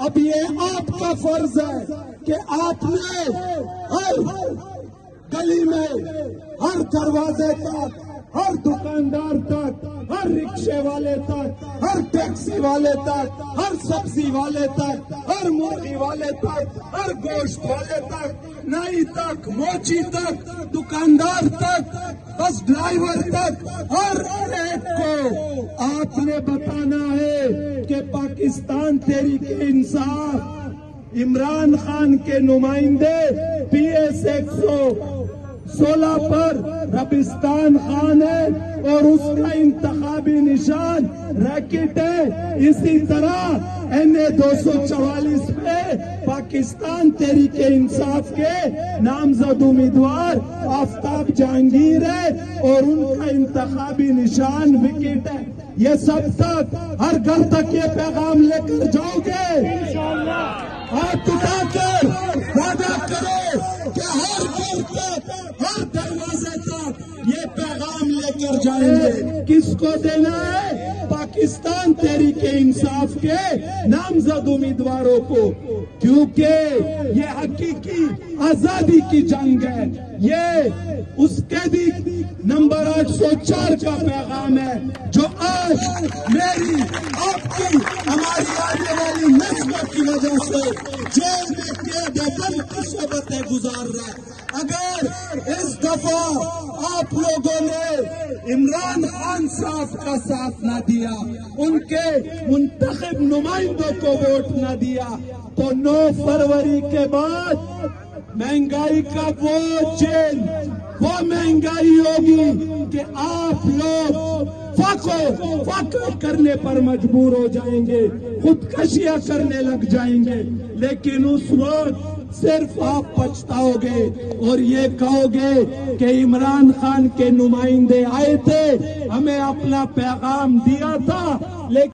اب یہ آپ کا فرض ہے کہ آپ نے ہر گلی میں، ہر دروازے تک، ہر دکاندار تک، ہر رکشے والے تک، ہر ٹیکسی والے تک، ہر سبزی والے تک، ہر مرغی والے تک، ہر گوشت والے تک، نائی تک، موچی تک، دکاندار تک، بس ڈرائیور تک، ہر ایک کو آپ نے بتانا ہے کہ پاکستان تحریک انصاف عمران خان کے نمائندے PS 116 پر ربستان خان ہے اور اس کا انتخابی نشان ریکٹ ہے. اسی طرح NA 244 پہ پاکستان تحریک انصاف کے نامزد امیدوار آفتاب جہانگیر ہے اور ان کا انتخابی نشان وکٹ ہے. یہ سب تک ہر گھر تک یہ پیغام لے کر جاؤ گے؟ ہاتھ اٹھا کر وعدہ کرو کہ ہر گھر تک، ہر دروازے تک یہ پیغام لے کر جائیں گے. کس کو دینا ہے؟ پاکستان تحریک انصاف کے نامزد امیدواروں کو، کیونکہ یہ حقیقی آزادی کی جنگ ہے. یہ اس قیدی نمبر 804 کا پیغام ہے جو آج میری، آپ کی، ہماری آنے والی نسلوں کی وجہ سے جیل میں قید بند کی صحبتیں گزار رہا ہے. اگر اس دفعہ آپ لوگوں نے عمران خان صاحب کا ساتھ نہ دیا، ان کے منتخب نمائندوں کو ووٹ نہ دیا، تو 9 فروری کے بعد مہنگائی کا وہ جیل، وہ مہنگائی ہوگی کہ آپ لوگ فقر کرنے پر مجبور ہو جائیں گے، خودکشیاں کرنے لگ جائیں گے. لیکن اس وقت صرف آپ پچھتاؤ گے اور یہ کہو گے کہ عمران خان کے نمائندے آئے تھے، ہمیں اپنا پیغام دیا تھا، لیکن